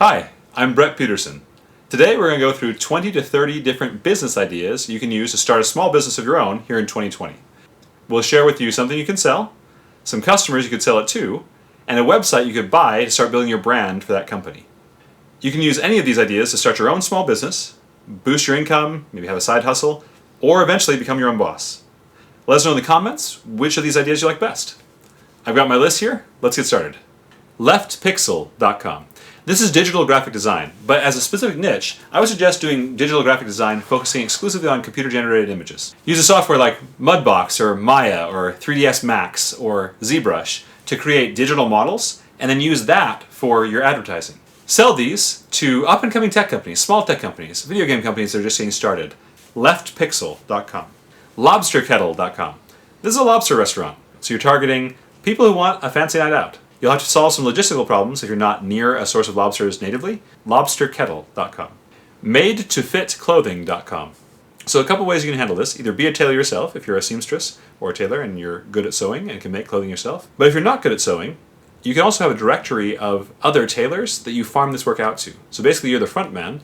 Hi, I'm Brett Peterson. Today we're going to go through 20 to 30 different business ideas you can use to start a small business of your own here in 2020. We'll share with you something you can sell, some customers you could sell it to, and a website you could buy to start building your brand for that company. You can use any of these ideas to start your own small business, boost your income, maybe have a side hustle, or eventually become your own boss. Let us know in the comments which of these ideas you like best. I've got my list here. Let's get started. Leftpixel.com. This is digital graphic design, but as a specific niche, I would suggest doing digital graphic design focusing exclusively on computer-generated images. Use a software like Mudbox or Maya or 3ds Max or ZBrush to create digital models, and then use that for your advertising. Sell these to up-and-coming tech companies, small tech companies, video game companies that are just getting started. Leftpixel.com. LobsterKettle.com. This is a lobster restaurant, so you're targeting people who want a fancy night out. You'll have to solve some logistical problems if you're not near a source of lobsters natively. LobsterKettle.com. MadeToFitClothing.com. So a couple ways you can handle this. Either be a tailor yourself if you're a seamstress or a tailor and you're good at sewing and can make clothing yourself. But if you're not good at sewing, you can also have a directory of other tailors that you farm this work out to. So basically you're the front man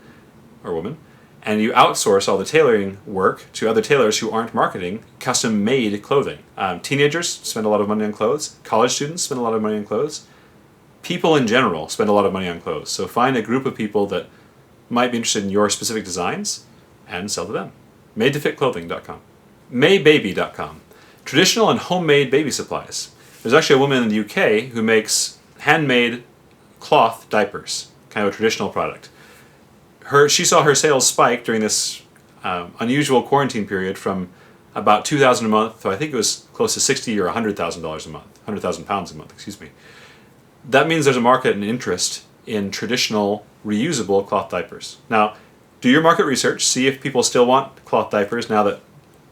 or woman, and you outsource all the tailoring work to other tailors who aren't marketing custom-made clothing. Teenagers spend a lot of money on clothes. College students spend a lot of money on clothes. People in general spend a lot of money on clothes. So find a group of people that might be interested in your specific designs and sell to them. MadeToFitClothing.com. MayBaby.com. Traditional and homemade baby supplies. There's actually a woman in the UK who makes handmade cloth diapers, kind of a traditional product. She saw her sales spike during this unusual quarantine period from about $2,000 a month to I think it was close to $60,000 or $100,000 a month, £100,000 a month, excuse me. That means there's a market and interest in traditional reusable cloth diapers. Now, do your market research, see if people still want cloth diapers now that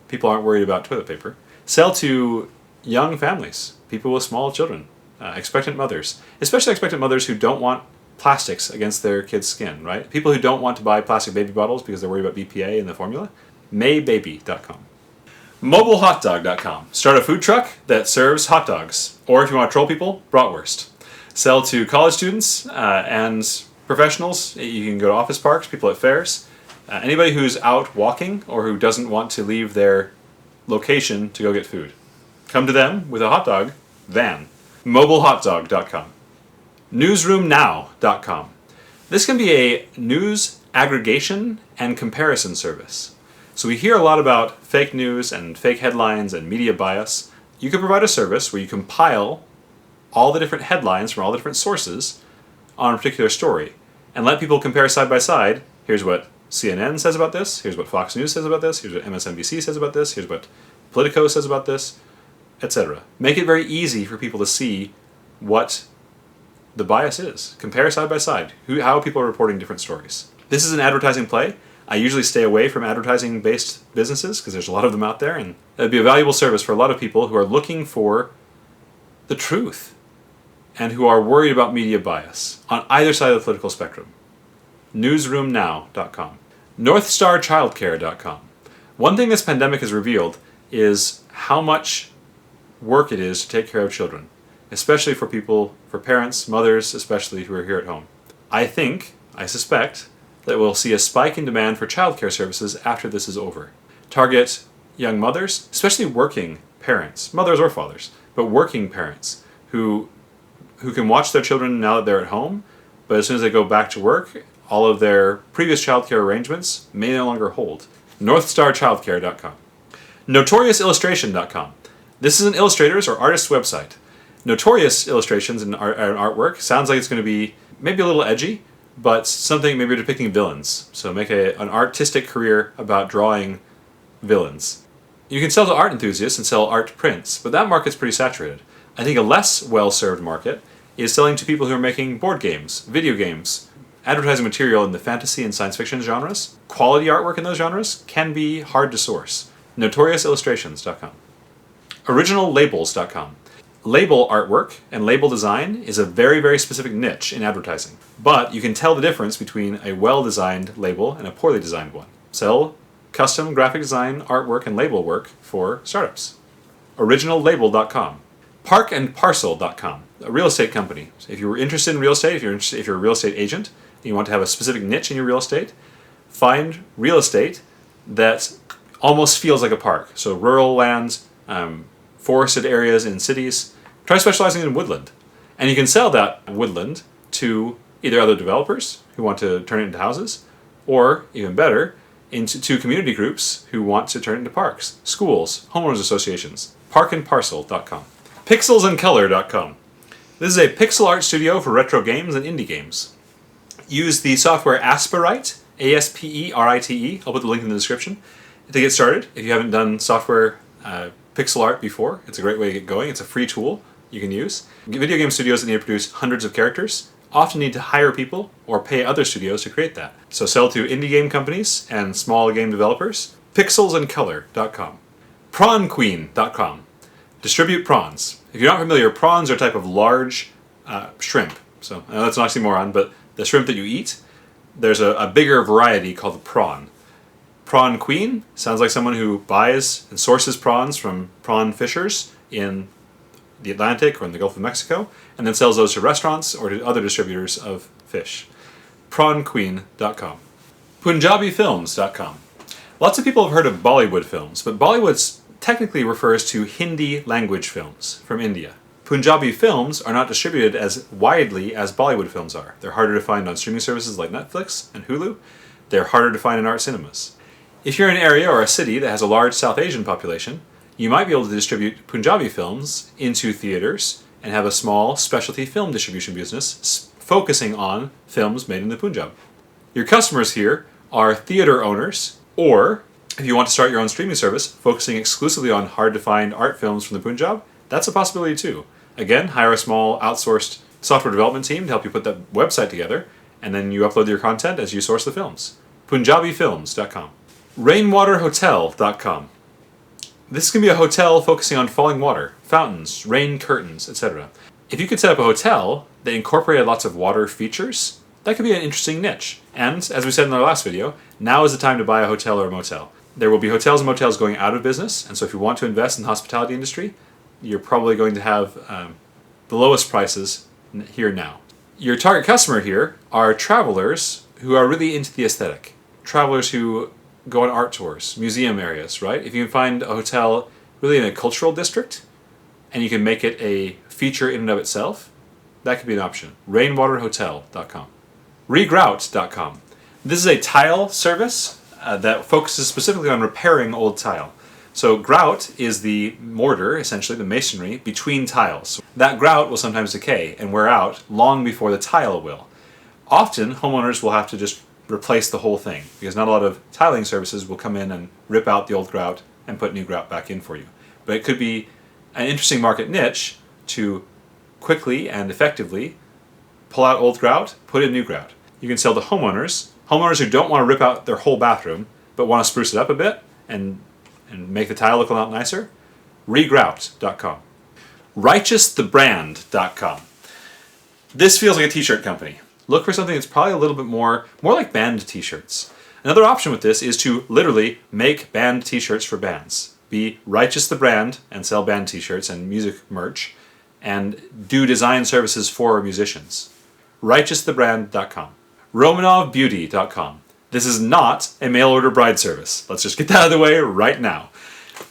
people aren't worried about toilet paper. Sell to young families, people with small children, expectant mothers, especially expectant mothers who don't want plastics against their kids' skin, right? People who don't want to buy plastic baby bottles because they're worried about BPA in the formula. Maybaby.com. Mobilehotdog.com. Start a food truck that serves hot dogs. Or if you want to troll people, bratwurst. Sell to college students and professionals. You can go to office parks, people at fairs. Anybody who's out walking or who doesn't want to leave their location to go get food. Come to them with a hot dog van. Mobilehotdog.com. newsroomnow.com. This can be a news aggregation and comparison service. So we hear a lot about fake news and fake headlines and media bias. You can provide a service where you compile all the different headlines from all the different sources on a particular story and let people compare side by side. Here's what CNN says about this, here's what Fox News says about this, here's what MSNBC says about this, here's what Politico says about this, etc. Make it very easy for people to see what the bias is. Compare side by side how people are reporting different stories. This is an advertising play. I usually stay away from advertising-based businesses because there's a lot of them out there, and it would be a valuable service for a lot of people who are looking for the truth and who are worried about media bias on either side of the political spectrum. Newsroomnow.com. Northstar One thing this pandemic has revealed is how much work it is to take care of children, especially for parents, mothers especially, who are here at home. I suspect, that we'll see a spike in demand for childcare services after this is over. Target young mothers, especially working parents, mothers or fathers, but working parents who can watch their children now that they're at home, but as soon as they go back to work, all of their previous childcare arrangements may no longer hold. NorthstarChildcare.com. NotoriousIllustration.com. This is an illustrator's or artist's website. Notorious illustrations and artwork sounds like it's going to be maybe a little edgy, but something maybe depicting villains. So make an artistic career about drawing villains. You can sell to art enthusiasts and sell art prints, but that market's pretty saturated. I think a less well-served market is selling to people who are making board games, video games, advertising material in the fantasy and science fiction genres. Quality artwork in those genres can be hard to source. NotoriousIllustrations.com. OriginalLabels.com. Label artwork and label design is a very, very specific niche in advertising. But you can tell the difference between a well-designed label and a poorly designed one. Sell custom graphic design, artwork, and label work for startups. OriginalLabel.com. ParkParcelcom, a real estate company. So if you're interested in real estate, if you're a real estate agent, and you want to have a specific niche in your real estate, find real estate that almost feels like a park. So rural lands, forested areas in cities. Try specializing in woodland. And you can sell that woodland to either other developers who want to turn it into houses, or even better, to community groups who want to turn it into parks, schools, homeowners associations. ParkParcelcom. Pixelsandcolor.com. This is a pixel art studio for retro games and indie games. Use the software Asperite, Asperite. I'll put the link in the description to get started. If you haven't done software pixel art before, it's a great way to get going. It's a free tool you can use. Video game studios that need to produce hundreds of characters often need to hire people or pay other studios to create that. So sell to indie game companies and small game developers. Pixelsandcolor.com. PrawnQueen.com. Distribute prawns. If you're not familiar, prawns are a type of large shrimp. So I know that's an oxymoron, but the shrimp that you eat, there's a bigger variety called the prawn. Prawn Queen sounds like someone who buys and sources prawns from prawn fishers in the Atlantic or in the Gulf of Mexico, and then sells those to restaurants or to other distributors of fish. PrawnQueen.com. PunjabiFilms.com. Lots of people have heard of Bollywood films, but Bollywood technically refers to Hindi language films from India. Punjabi films are not distributed as widely as Bollywood films are. They're harder to find on streaming services like Netflix and Hulu. They're harder to find in art cinemas. If you're in an area or a city that has a large South Asian population, you might be able to distribute Punjabi films into theaters and have a small specialty film distribution business focusing on films made in the Punjab. Your customers here are theater owners, or if you want to start your own streaming service focusing exclusively on hard-to-find art films from the Punjab, that's a possibility too. Again, hire a small outsourced software development team to help you put that website together, and then you upload your content as you source the films. PunjabiFilms.com. Rainwaterhotel.com. This can be a hotel focusing on falling water, fountains, rain curtains, etc. If you could set up a hotel that incorporated lots of water features, that could be an interesting niche. And, as we said in our last video, now is the time to buy a hotel or a motel. There will be hotels and motels going out of business, and so if you want to invest in the hospitality industry, you're probably going to have the lowest prices here now. Your target customer here are travelers who are really into the aesthetic. Travelers who go on art tours, museum areas, right? If you can find a hotel really in a cultural district, and you can make it a feature in and of itself, that could be an option. Rainwaterhotel.com. Regrout.com. This is a tile service that focuses specifically on repairing old tile. So grout is the mortar, essentially, the masonry, between tiles. That grout will sometimes decay and wear out long before the tile will. Often, homeowners will have to just replace the whole thing, because not a lot of tiling services will come in and rip out the old grout and put new grout back in for you. But it could be an interesting market niche to quickly and effectively pull out old grout, put in new grout. You can sell to homeowners who don't want to rip out their whole bathroom, but want to spruce it up a bit and make the tile look a lot nicer. Regrout.com. righteousthebrand.com. This feels like a t-shirt company. Look for something that's probably a little bit more like band t-shirts. Another option with this is to literally make band t-shirts for bands. Be Righteous the Brand and sell band t-shirts and music merch, and do design services for musicians. righteousthebrand.com. romanovbeauty.com. This is not a mail-order bride service. Let's just get that out of the way right now.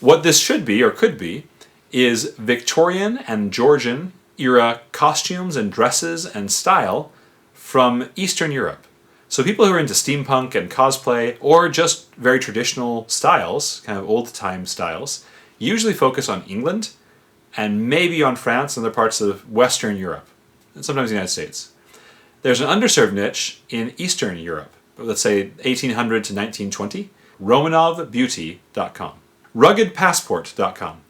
What this should be, or could be, is Victorian and Georgian era costumes and dresses and style from Eastern Europe. So people who are into steampunk and cosplay, or just very traditional styles, kind of old-time styles, usually focus on England and maybe on France and other parts of Western Europe, and sometimes the United States. There's an underserved niche in Eastern Europe, let's say 1800 to 1920, romanovbeauty.com. ruggedpassport.com.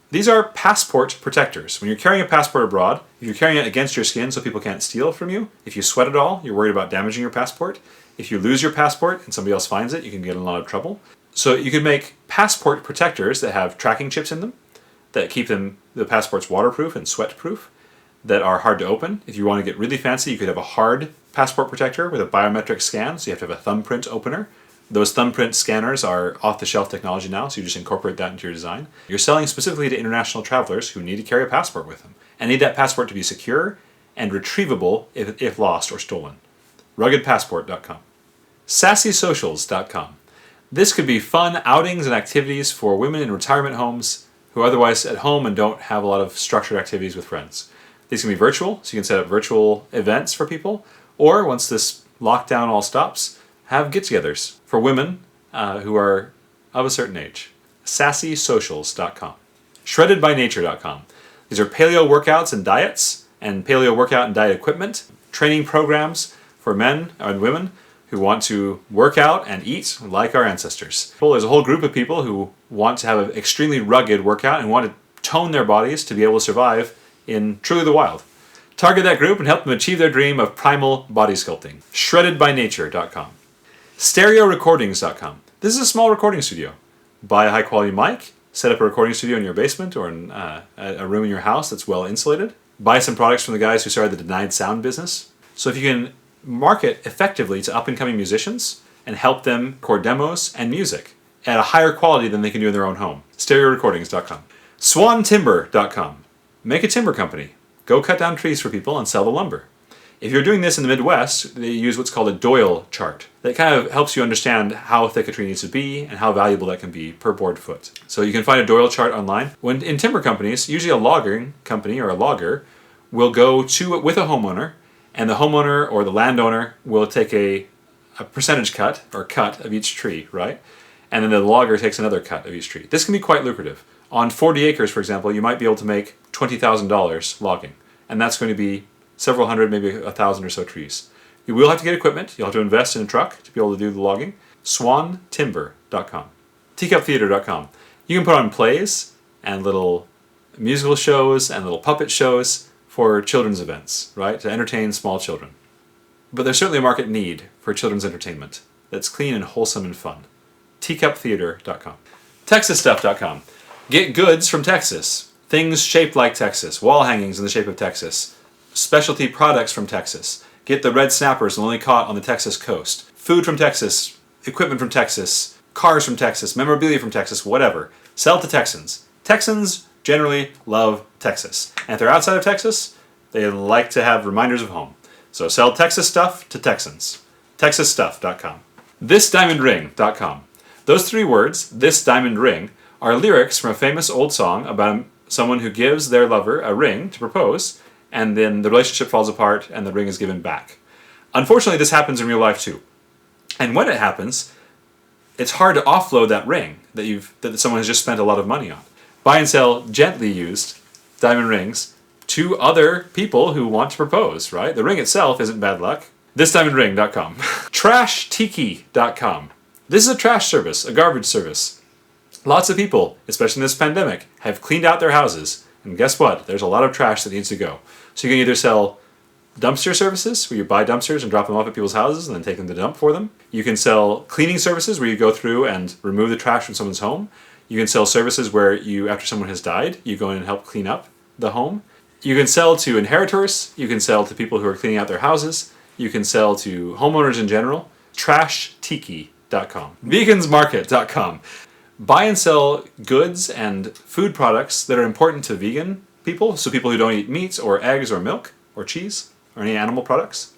These are passport protectors. When you're carrying a passport abroad, if you're carrying it against your skin so people can't steal from you, if you sweat at all, you're worried about damaging your passport. If you lose your passport and somebody else finds it, you can get in a lot of trouble. So you can make passport protectors that have tracking chips in them, that keep the passports waterproof and sweat-proof, that are hard to open. If you want to get really fancy, you could have a hard passport protector with a biometric scan, so you have to have a thumbprint opener, Those thumbprint scanners are off-the-shelf technology now, so you just incorporate that into your design. You're selling specifically to international travelers who need to carry a passport with them, and need that passport to be secure and retrievable if lost or stolen. Ruggedpassport.com. SassySocials.com. This could be fun outings and activities for women in retirement homes who are otherwise at home and don't have a lot of structured activities with friends. These can be virtual, so you can set up virtual events for people, or once this lockdown all stops, have get-togethers for women who are of a certain age. SassySocials.com. ShreddedByNature.com. These are paleo workouts and diets, and paleo workout and diet equipment, training programs for men and women who want to work out and eat like our ancestors. There's a whole group of people who want to have an extremely rugged workout and want to tone their bodies to be able to survive in truly the wild. Target that group and help them achieve their dream of primal body sculpting. ShreddedByNature.com. StereoRecordings.com. This is a small recording studio. Buy a high-quality mic, set up a recording studio in your basement or in a room in your house that's well insulated. Buy some products from the guys who started the Denied Sound business. So if you can market effectively to up-and-coming musicians and help them record demos and music at a higher quality than they can do in their own home. StereoRecordings.com. SwanTimber.com. Make a timber company. Go cut down trees for people and sell the lumber. If you're doing this in the Midwest, they use what's called a Doyle chart. That kind of helps you understand how thick a tree needs to be and how valuable that can be per board foot. So you can find a Doyle chart online. When in timber companies, usually a logging company or a logger will go to with a homeowner, and the homeowner or the landowner will take a percentage cut or cut of each tree, right? And then the logger takes another cut of each tree. This can be quite lucrative. On 40 acres, for example, you might be able to make $20,000 logging, and that's going to be several hundred, maybe 1,000 or so trees. You will have to get equipment. You'll have to invest in a truck to be able to do the logging. SwanTimber.com. TeaCupTheater.com. You can put on plays and little musical shows and little puppet shows for children's events, right, to entertain small children. But there's certainly a market need for children's entertainment that's clean and wholesome and fun. TeaCupTheater.com. TexasStuff.com. Get goods from Texas. Things shaped like Texas. Wall hangings in the shape of Texas. Specialty products from Texas. Get the red snappers only caught on the Texas coast. Food from Texas. Equipment from Texas. Cars from Texas. Memorabilia from Texas. Whatever. Sell to Texans. Texans generally love Texas. And if they're outside of Texas, they like to have reminders of home. So sell Texas stuff to Texans. TexasStuff.com. ThisDiamondRing.com. Those three words, this diamond ring, are lyrics from a famous old song about someone who gives their lover a ring to propose, and then the relationship falls apart and the ring is given back. Unfortunately, this happens in real life too. And when it happens, it's hard to offload that ring that someone has just spent a lot of money on. Buy and sell gently used diamond rings to other people who want to propose, right? The ring itself isn't bad luck. ThisDiamondRing.com. TrashTiki.com. This is a trash service, a garbage service. Lots of people, especially in this pandemic, have cleaned out their houses. And guess what? There's a lot of trash that needs to go. So you can either sell dumpster services, where you buy dumpsters and drop them off at people's houses and then take them to dump for them. You can sell cleaning services, where you go through and remove the trash from someone's home. You can sell services where you, after someone has died, you go in and help clean up the home. You can sell to inheritors. You can sell to people who are cleaning out their houses. You can sell to homeowners in general. TrashTiki.com. VegansMarket.com. Buy and sell goods and food products that are important to vegan people, so people who don't eat meat or eggs or milk or cheese or any animal products,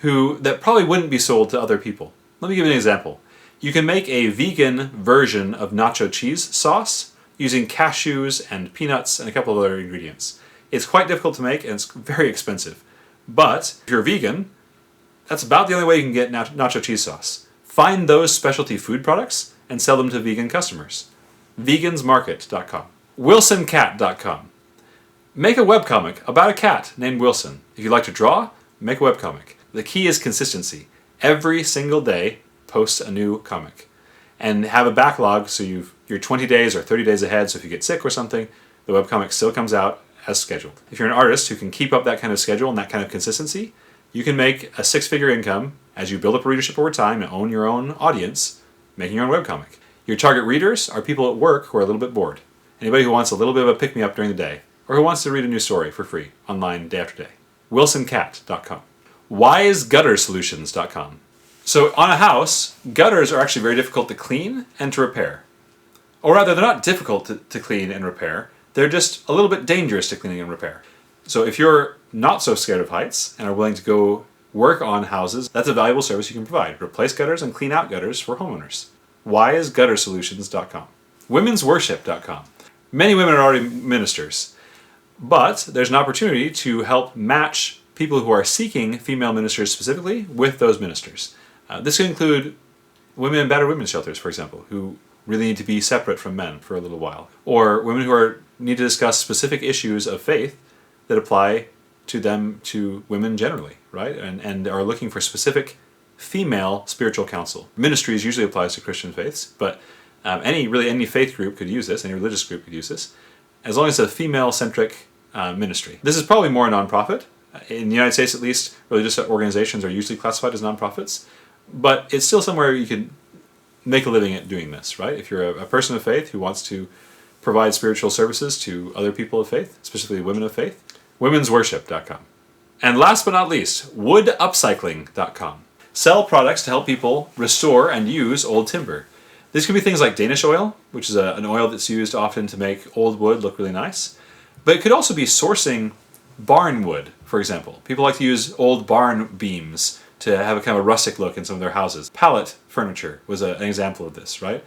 that probably wouldn't be sold to other people. Let me give you an example. You can make a vegan version of nacho cheese sauce using cashews and peanuts and a couple of other ingredients. It's quite difficult to make and it's very expensive. But if you're vegan, that's about the only way you can get nacho cheese sauce. Find those specialty food products and sell them to vegan customers. Vegansmarket.com. WilsonCat.com. Make a webcomic about a cat named Wilson. If you like to draw, make a webcomic. The key is consistency. Every single day, post a new comic. And have a backlog so you're 20 days or 30 days ahead, so if you get sick or something, the webcomic still comes out as scheduled. If you're an artist who can keep up that kind of schedule and that kind of consistency, you can make a six-figure income as you build up a readership over time and own your own audience, making your own webcomic. Your target readers are people at work who are a little bit bored. Anybody who wants a little bit of a pick-me-up during the day, or who wants to read a new story for free online day after day. WilsonCat.com. WiseGutterSolutions.com. So on a house, gutters are actually very difficult to clean and to repair. Or rather, they're not difficult to clean and repair, they're just a little bit dangerous to clean and repair. So if you're not so scared of heights and are willing to go work on houses, that's a valuable service you can provide. Replace gutters and clean out gutters for homeowners. whyisguttersolutions.com. WomensWorshipcom. Many women are already ministers, but there's an opportunity to help match people who are seeking female ministers specifically with those ministers. This can include women in battered women's shelters, for example, who really need to be separate from men for a little while, or women who need to discuss specific issues of faith that apply to them, to women generally, right? And are looking for specific female spiritual counsel. Ministries usually applies to Christian faiths, but any faith group could use this, any religious group could use this, as long as it's a female-centric ministry. This is probably more a nonprofit. In the United States, at least, religious organizations are usually classified as nonprofits, but it's still somewhere you can make a living at doing this, right? If you're a person of faith who wants to provide spiritual services to other people of faith, specifically women of faith, WomensWorshipcom. And last but not least, Woodupcycling.com. Sell products to help people restore and use old timber. These can be things like Danish oil, which is an oil that's used often to make old wood look really nice. But it could also be sourcing barn wood, for example. People like to use old barn beams to have a kind of a rustic look in some of their houses. Pallet furniture was an example of this, right?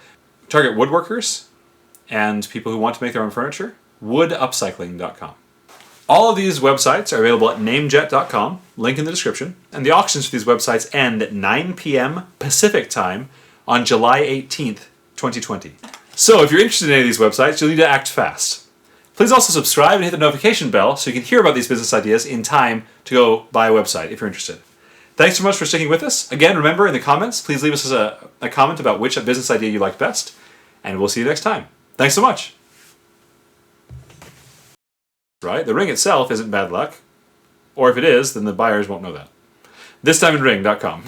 Target woodworkers and people who want to make their own furniture. Woodupcycling.com. All of these websites are available at namejet.com, link in the description, and the auctions for these websites end at 9 p.m. Pacific time on July 18th, 2020. So if you're interested in any of these websites, you'll need to act fast. Please also subscribe and hit the notification bell so you can hear about these business ideas in time to go buy a website if you're interested. Thanks so much for sticking with us. Again, remember in the comments, please leave us a comment about which business idea you like best, and we'll see you next time. Thanks so much. Right? The ring itself isn't bad luck, or if it is, then the buyers won't know that. ThisTimeInRing.com.